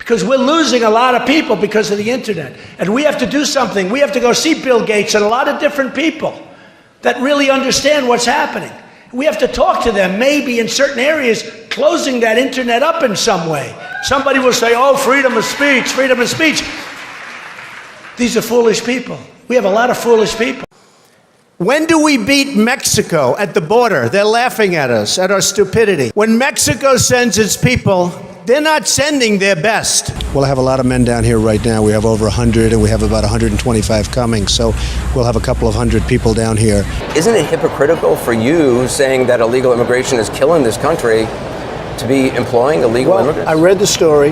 because we're losing a lot of people because of the internet. And we have to do something. We have to go see Bill Gates and a lot of different people that really understand what's happening. We have to talk to them, maybe in certain areas, closing that internet up in some way. Somebody will say, oh, freedom of speech, freedom of speech. These are foolish people. We have a lot of foolish people. When do we beat Mexico at the border? They're laughing at us, at our stupidity. When Mexico sends its people, they're not sending their best. Well, I have a lot of men down here right now. We have over 100, and we have about 125 coming, so we'll have a couple of hundred people down here. Isn't it hypocritical for you saying that illegal immigration is killing this country to be employing illegal immigrants? I read the story,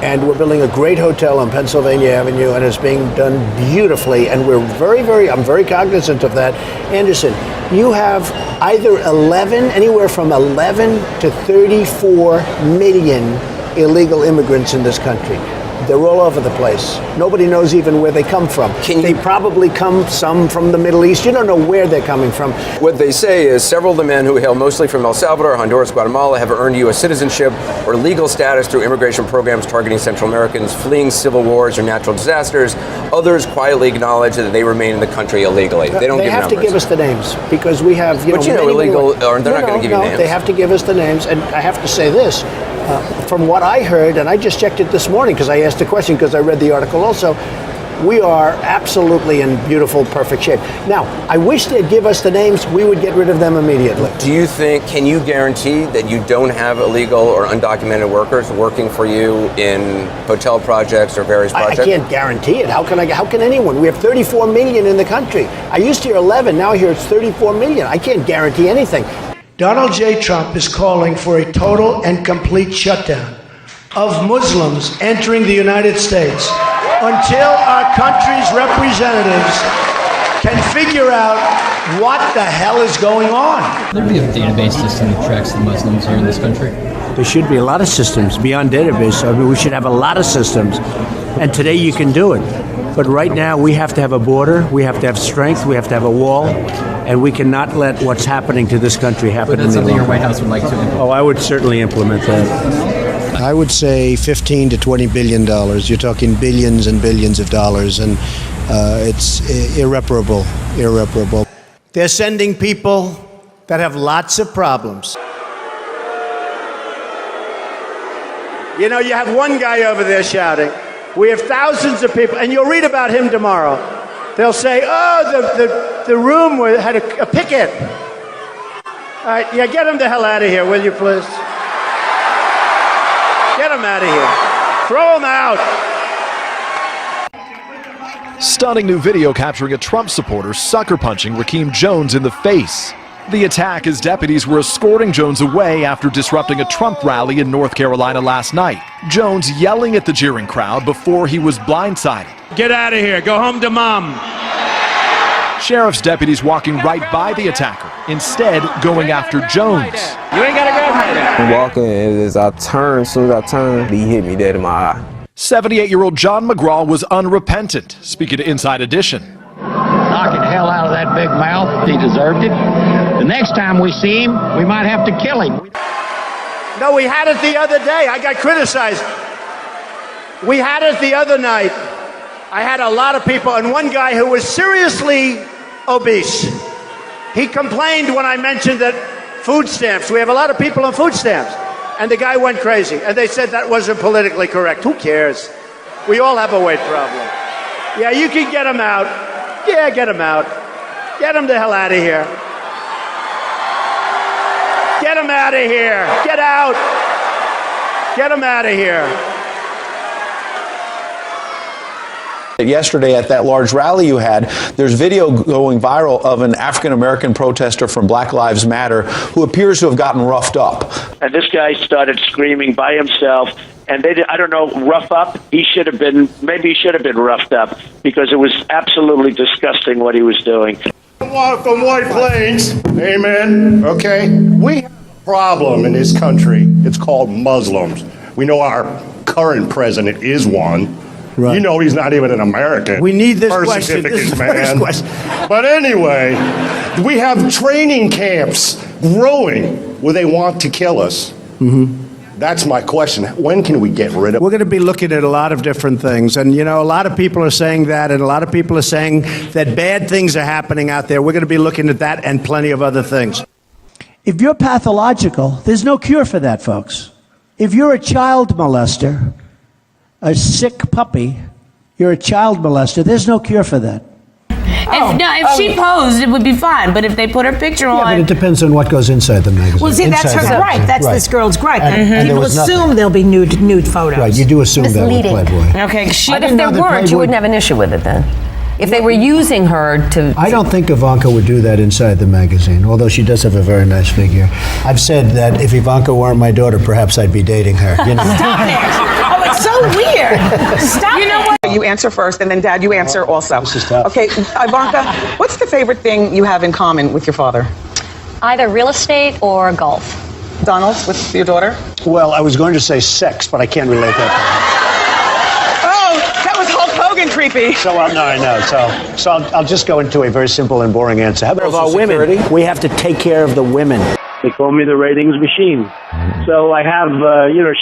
and we're building a great hotel on Pennsylvania Avenue, and it's being done beautifully, and we're I'm very cognizant of that. Anderson, you have either anywhere from 11 to 34 million illegal immigrants in this country. They're all over the place. Nobody knows even where they come from. They probably come some from the Middle East. You don't know where they're coming from. What they say is several of the men who hail mostly from El Salvador, Honduras, Guatemala have earned U.S. citizenship or legal status through immigration programs targeting Central Americans fleeing civil wars or natural disasters. Others quietly acknowledge that they remain in the country illegally. They don't give numbers. They have to give us the names because we have, illegal, or they're not going to give you names. They have to give us the names, and I have to say this. From what I heard, and I just checked it this morning because I asked the question because I read the article also, we are absolutely in beautiful, perfect shape. Now, I wish they'd give us the names. We would get rid of them immediately. Can you guarantee that you don't have illegal or undocumented workers working for you in hotel projects or various projects? I can't guarantee it. How can anyone? We have 34 million in the country. I used to hear 11, now I hear it's 34 million. I can't guarantee anything. Donald J. Trump is calling for a total and complete shutdown of Muslims entering the United States until our country's representatives can figure out what the hell is going on. There be a database system that tracks the Muslims here in this country? There should be a lot of systems beyond database. I mean, we should have a lot of systems. And today you can do it. But right now we have to have a border, we have to have strength, we have to have a wall, and we cannot let what's happening to this country happen. But that's something your White House would like to implement? Oh, I would certainly implement that. I would say 15 to $20 billion. You're talking billions and billions of dollars, and it's irreparable. They're sending people that have lots of problems. You know, you have one guy over there shouting. We have thousands of people, and you'll read about him tomorrow. They'll say, oh, the room had a picket. All right, yeah, get him the hell out of here, will you, please? Get him out of here. Throw him out. Stunning new video capturing a Trump supporter sucker punching Rakeem Jones in the face. The attack as deputies were escorting Jones away after disrupting a Trump rally in North Carolina last night. Jones yelling at the jeering crowd before he was blindsided. Get out of here. Go home to mom. Sheriff's deputies walking right by the attacker, instead going after Jones. You ain't got to grab my dad. I'm walking, and as soon as I turned, he hit me dead in my eye. 78-year-old John McGraw was unrepentant, speaking to Inside Edition. Knocking the hell out of that big mouth. He deserved it. The next time we see him, we might have to kill him. No, we had it the other day. I got criticized. We had it the other night. I had a lot of people, and one guy who was seriously obese. He complained when I mentioned that food stamps, we have a lot of people on food stamps. And the guy went crazy, and they said that wasn't politically correct. Who cares? We all have a weight problem. Yeah, you can get him out. Yeah, get him out. Get him the hell out of here. Get him out of here. Get out. Get him out of here. Yesterday at that large rally you had, there's video going viral of an African-American protester from Black Lives Matter who appears to have gotten roughed up. And this guy started screaming by himself, and I don't know, rough up? Maybe he should have been roughed up, because it was absolutely disgusting what he was doing. From White Plains, amen, okay? We have a problem in this country. It's called Muslims. We know our current president is one. Right. You know he's not even an American. We need this birth question. certificates, man. But anyway, we have training camps growing where they want to kill us. Mm-hmm. That's my question. When can we get rid of We're going to be looking at a lot of different things. And, a lot of people are saying that, and a lot of people are saying that bad things are happening out there. We're going to be looking at that and plenty of other things. If you're pathological, there's no cure for that, folks. If you're a child molester, a sick puppy, you're a child molester, there's no cure for that. If she posed, it would be fine. But if they put her picture on, But it depends on what goes inside the magazine. Well, see, that's her gripe. That's this girl's gripe. And people assume there'll be nude photos. Right, you do assume that with Playboy. okay, But if there weren't, you wouldn't have an issue with it then. If they were using her to... I don't think Ivanka would do that inside the magazine, although she does have a very nice figure. I've said that if Ivanka weren't my daughter, perhaps I'd be dating her. Stop it. Oh, it's so weird. Stop you know what? You answer first, and then Dad, you answer also. This is tough. Okay, Ivanka, what's the favorite thing you have in common with your father? Either real estate or golf. Donald, with your daughter? Well, I was going to say sex, but I can't relate that. Oh, that was Hulk Hogan creepy. So, no, I know. So I'll just go into a very simple and boring answer. How about our women? We have to take care of the women. They call me the ratings machine. So I have,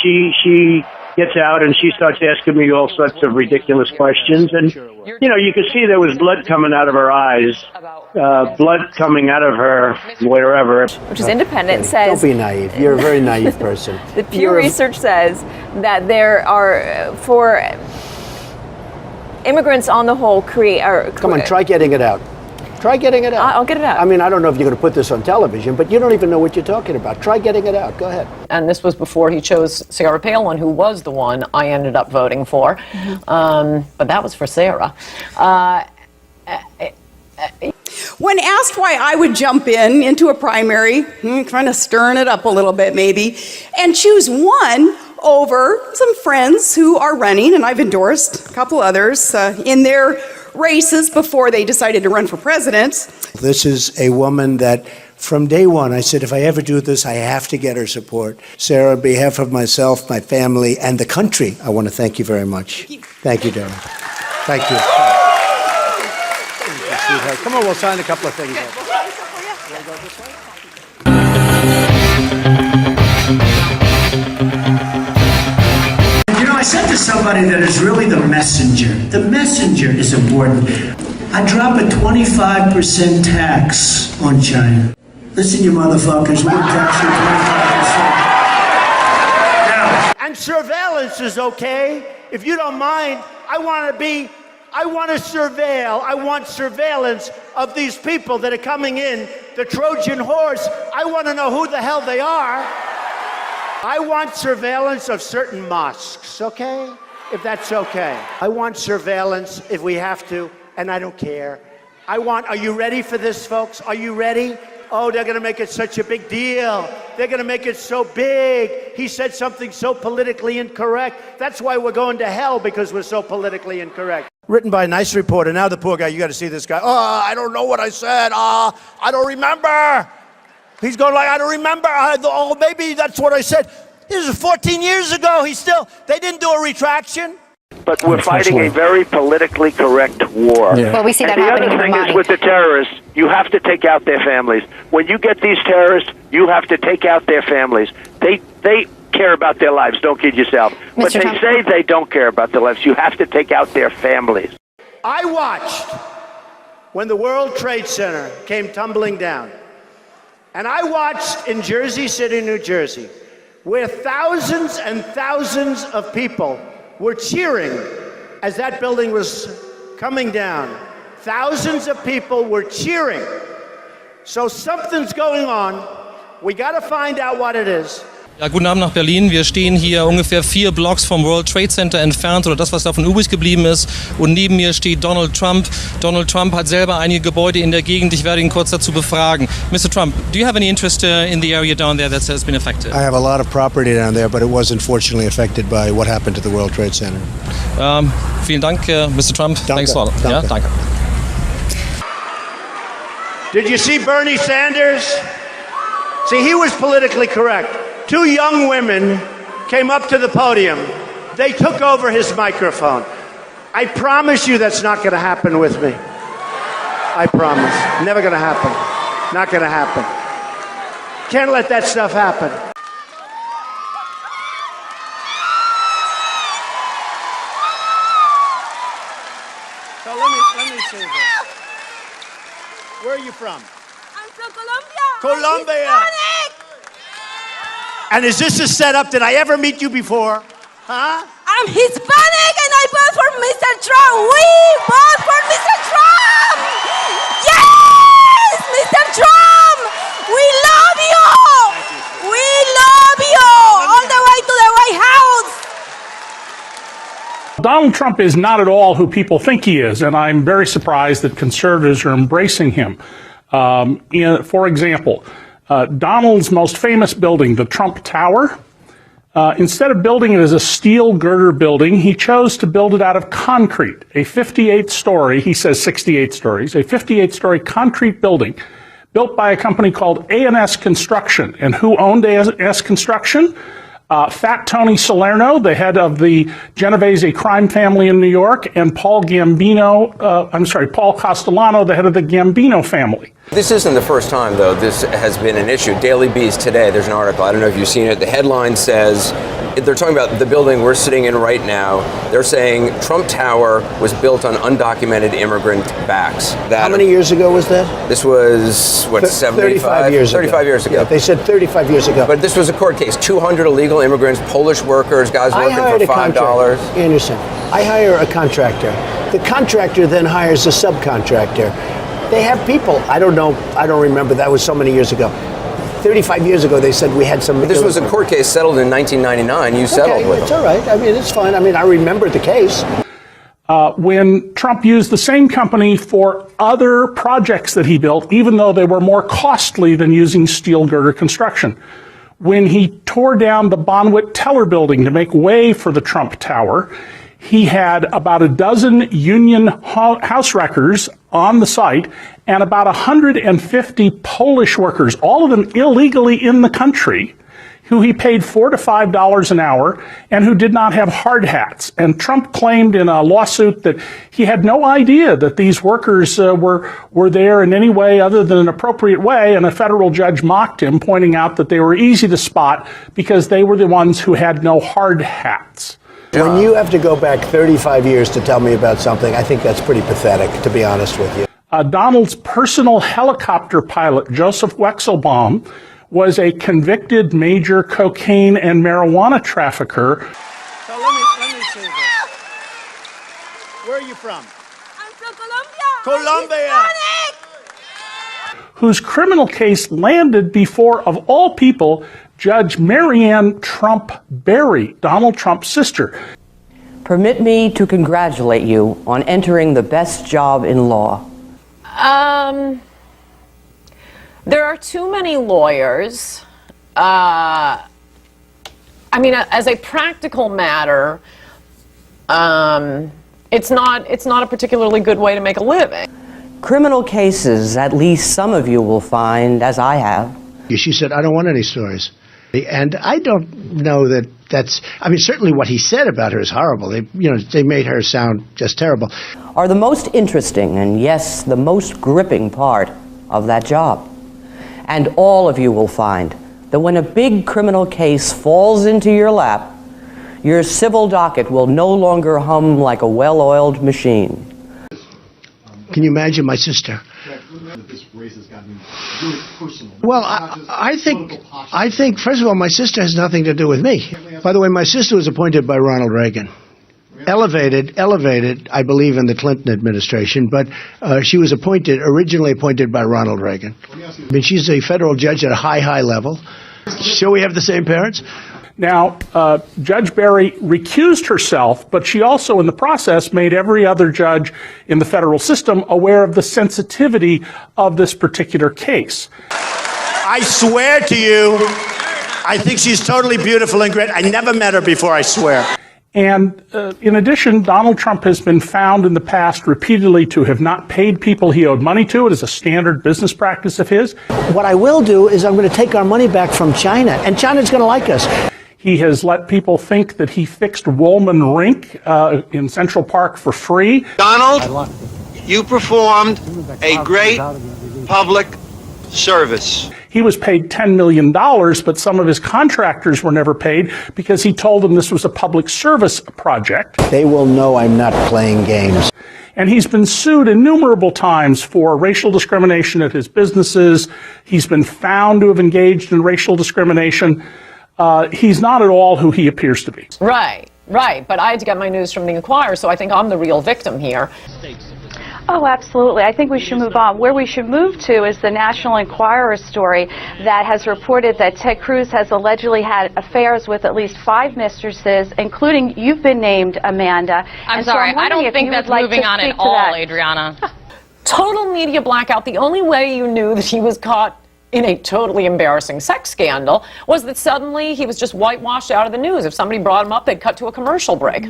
she gets out and she starts asking me all sorts of ridiculous questions. And, you could see there was blood coming out of her eyes, blood coming out of her wherever. Which is independent, says... Don't be naive. You're a very naive person. The Pew Research says that there are, for immigrants on the whole, Come on, try getting it out. Try getting it out. I'll get it out. I mean, I don't know if you're going to put this on television, but you don't even know what you're talking about. Try getting it out. Go ahead. And this was before he chose Sarah Palin, who was the one I ended up voting for. But that was for Sarah. When asked why I would jump into a primary, kind of stirring it up a little bit maybe, and choose one over some friends who are running, and I've endorsed a couple others in their races before they decided to run for president. This is a woman that from day one, I said, if I ever do this, I have to get her support. Sarah, on behalf of myself, my family, and the country, I want to thank you very much. Thank you, Darren. Thank you. Come on, we'll sign a couple of things. I said to somebody that is really the messenger. The messenger is important. I drop a 25% tax on China. Listen, you motherfuckers, we're taxing 25%. Now, and surveillance is okay. If you don't mind, I want surveillance of these people that are coming in, the Trojan horse. I want to know who the hell they are. I want surveillance of certain mosques, okay? If that's okay. I want surveillance if we have to, and I don't care. Are you ready for this, folks? Are you ready? Oh, they're going to make it such a big deal. They're going to make it so big. He said something so politically incorrect. That's why we're going to hell, because we're so politically incorrect. Written by a nice reporter. Now the poor guy, you got to see this guy. Oh, I don't know what I said. I don't remember. He's going like, I don't remember. Oh, maybe that's what I said. This is 14 years ago. They didn't do a retraction. But we're fighting a very politically correct war. Yeah. Well, we see that happening in the other thing Ramadi. is with the terrorists, you have to take out their families. When you get these terrorists, you have to take out their families. They care about their lives. Don't kid yourself. But they say they don't care about their lives. You have to take out their families. I watched when the World Trade Center came tumbling down. And I watched in Jersey City, New Jersey, where thousands and thousands of people were cheering as that building was coming down. Thousands of people were cheering. So something's going on. We got to find out what it is. Ja, guten Abend nach Berlin. Wir stehen hier ungefähr 4 Blocks vom World Trade Center entfernt, oder das, was davon übrig geblieben ist. Und neben mir steht Donald Trump. Donald Trump hat selber einige Gebäude in der Gegend. Ich werde ihn kurz dazu befragen. Mr. Trump, do you have any interest in the area down there that has been affected? I have a lot of property down there, but it was unfortunately affected by what happened to the World Trade Center. Vielen Dank, Mr. Trump. Danke. Thanks a lot. Ja, danke. Did you see Bernie Sanders? See, he was politically correct. 2 young women came up to the podium. They took over his microphone. I promise you that's not going to happen with me. I promise. Never going to happen. Not going to happen. Can't let that stuff happen. you from? I'm from Colombia. Colombia. I'm Hispanic. And is this a setup? Did I ever meet you before? Huh? I'm Hispanic and I vote for Mr. Trump. We vote for Mr. Trump. Yes, Mr. Trump. We love you. We love you. All the way to the White House. Donald Trump is not at all who people think he is, and I'm very surprised that conservatives are embracing him. For example, Donald's most famous building, the Trump Tower, instead of building it as a steel girder building, he chose to build it out of concrete, a 58-story, he says 68 stories, a 58-story concrete building built by a company called A&S Construction. And who owned A&S Construction? Fat Tony Salerno, the head of the Genovese crime family in New York, and Paul Castellano, the head of the Gambino family. This isn't the first time, though, this has been an issue. Daily Beast today, there's an article, I don't know if you've seen it. The headline says, they're talking about the building we're sitting in right now. They're saying Trump Tower was built on undocumented immigrant backs. How many years ago was that? This was, what, 35 years ago. 35 years ago. Yeah, they said 35 years ago. But this was a court case. 200 illegal immigrants, Polish workers, guys working for $5. Anderson, I hire a contractor. The contractor then hires a subcontractor. They have people. I don't know. I don't remember. That was so many years ago. 35 years ago, they said we had some. But this was a court case settled in 1999. You settled with it's them. All right. I mean, it's fine. I mean, I remember the case. When Trump used the same company for other projects that he built, even though they were more costly than using steel girder construction. When he tore down the Bonwit Teller building to make way for the Trump Tower, he had about a dozen union house wreckers on the site and about 150 Polish workers, all of them illegally in the country, who he paid $4 to $5 an hour and who did not have hard hats. And Trump claimed in a lawsuit that he had no idea that these workers were there in any way other than an appropriate way, and a federal judge mocked him, pointing out that they were easy to spot because they were the ones who had no hard hats. When you have to go back 35 years to tell me about something, I think that's pretty pathetic, to be honest with you. Donald's personal helicopter pilot, Joseph Wexelbaum, was a convicted major cocaine and marijuana trafficker. So let me see this. Where are you from? I'm from Colombia. Colombia. Whose criminal case landed before, of all people, Judge Marianne Trump Berry, Donald Trump's sister. Permit me to congratulate you on entering the best job in law. There are too many lawyers. I mean, as a practical matter, it's not a particularly good way to make a living. Criminal cases, at least some of you will find, as I have. She said, I don't want any stories. And I don't know that that's, I mean, certainly what he said about her is horrible. They made her sound just terrible. Are the most interesting and, yes, the most gripping part of that job. And all of you will find that when a big criminal case falls into your lap, your civil docket will no longer hum like a well-oiled machine. Can you imagine my sister? Well, I think, first of all, my sister has nothing to do with me. By the way, my sister was appointed by Ronald Reagan. Elevated, I believe, in the Clinton administration, but she was originally appointed by Ronald Reagan. I mean, she's a federal judge at a high level. So we have the same parents? Now, Judge Berry recused herself, but she also, in the process, made every other judge in the federal system aware of the sensitivity of this particular case. I swear to you, I think she's totally beautiful and great. I never met her before, I swear. And in addition, Donald Trump has been found in the past repeatedly to have not paid people he owed money to. It is a standard business practice of his. What I will do is I'm going to take our money back from China, and China's going to like us. He has let people think that he fixed Woolman Rink in Central Park for free. Donald, you performed a great public service. He was paid $10 million, but some of his contractors were never paid because he told them this was a public service project. They will know I'm not playing games. And he's been sued innumerable times for racial discrimination at his businesses. He's been found to have engaged in racial discrimination. He's not at all who he appears to be. Right, right. But I had to get my news from the Inquirer, so I think I'm the real victim here. Oh, absolutely. I think we should move on. Where we should move to is the National Enquirer story that has reported that Ted Cruz has allegedly had affairs with at least 5 mistresses, including you've been named, Amanda. I'm sorry, I don't think that's moving on at all, Adriana. Total media blackout. The only way you knew that he was caught in a totally embarrassing sex scandal was that suddenly he was just whitewashed out of the news. If somebody brought him up, they'd cut to a commercial break.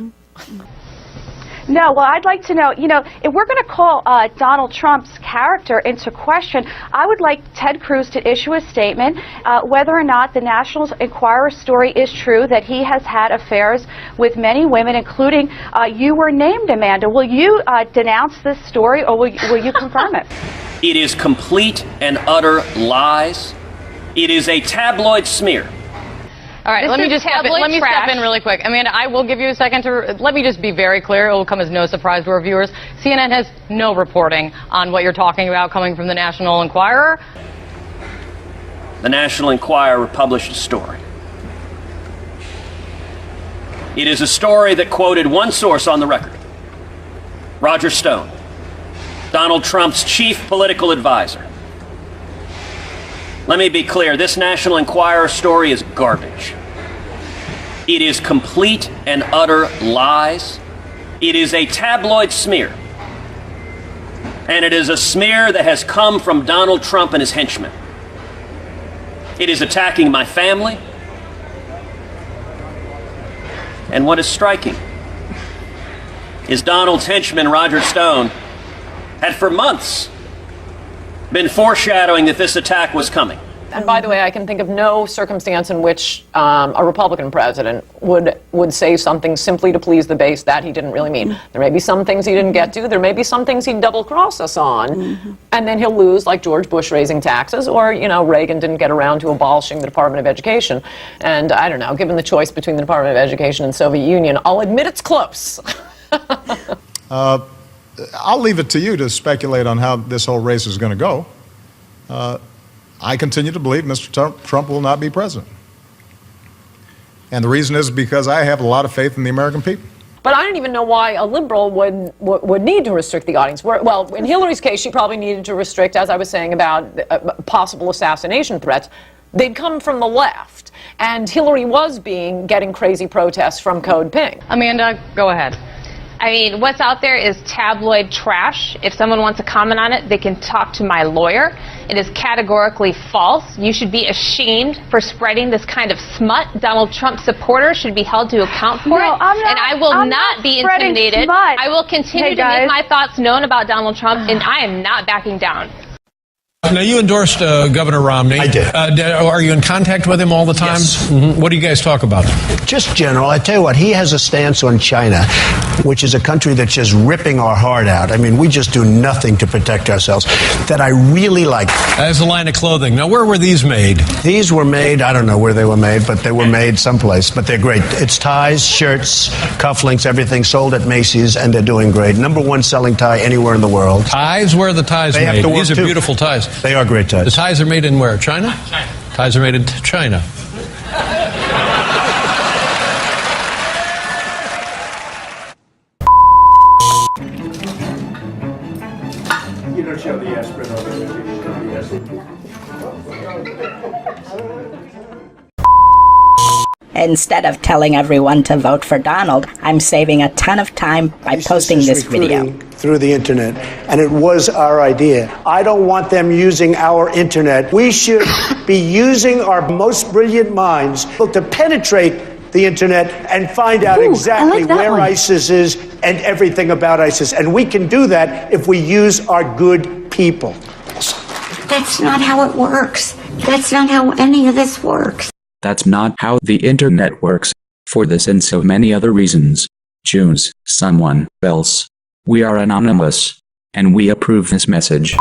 No, well, I'd like to know, if we're going to call Donald Trump's character into question, I would like Ted Cruz to issue a statement whether or not the National Enquirer story is true, that he has had affairs with many women, including you were named, Amanda. Will you denounce this story, or will you confirm it? It is complete and utter lies. It is a tabloid smear. All right, let me step in really quick. Amanda, I will give you a second to, let me just be very clear. It will come as no surprise to our viewers. CNN has no reporting on what you're talking about coming from the National Enquirer. The National Enquirer published a story. It is a story that quoted one source on the record, Roger Stone, Donald Trump's chief political advisor. Let me be clear, this National Enquirer story is garbage. It is complete and utter lies. It is a tabloid smear. And it is a smear that has come from Donald Trump and his henchmen. It is attacking my family. And what is striking is Donald's henchman, Roger Stone, had for months been foreshadowing that this attack was coming. And by the way, I can think of no circumstance in which a Republican president would say something simply to please the base that he didn't really mean. There may be some things he didn't get to. There may be some things he'd double-cross us on. And then he'll lose, like George Bush raising taxes, or, Reagan didn't get around to abolishing the Department of Education. And I don't know, given the choice between the Department of Education and Soviet Union, I'll admit it's close. I'll leave it to you to speculate on how this whole race is going to go. I continue to believe Mr. Trump will not be president. And the reason is because I have a lot of faith in the American people. But I don't even know why a liberal would need to restrict the audience. Well, in Hillary's case, she probably needed to restrict, as I was saying, about possible assassination threats. They'd come from the left. And Hillary was getting crazy protests from Code Pink. Amanda, go ahead. I mean, what's out there is tabloid trash. If someone wants to comment on it, they can talk to my lawyer. It is categorically false. You should be ashamed for spreading this kind of smut. Donald Trump supporters should be held to account for it. And I will not be intimidated. Smut. I will continue to make my thoughts known about Donald Trump, and I am not backing down. Now, you endorsed Governor Romney. I did. Are you in contact with him all the time? Yes. What do you guys talk about? Just general. I tell you what, he has a stance on China, which is a country that's just ripping our heart out. I mean, we just do nothing to protect ourselves, that I really like. As a line of clothing. Now, where were these made? These were made, I don't know where they were made, but they were made someplace. But they're great. It's ties, shirts, cufflinks, everything sold at Macy's, and they're doing great. #1 selling tie anywhere in the world. Ties? Where are the ties They made? have to work These are too. beautiful ties. They are great ties. The ties are made in where? China? China. Ties are made in China. You don't show the aspirin Instead of telling everyone to vote for Donald, I'm saving a ton of time by posting this video. Through the internet, and it was our idea. I don't want them using our internet. We should be using our most brilliant minds to penetrate the internet and find out exactly where ISIS is and everything about ISIS. And we can do that if we use our good people. That's not how it works. That's not how any of this works. That's not how the internet works. For this and so many other reasons, choose someone else. We are anonymous, and we approve this message.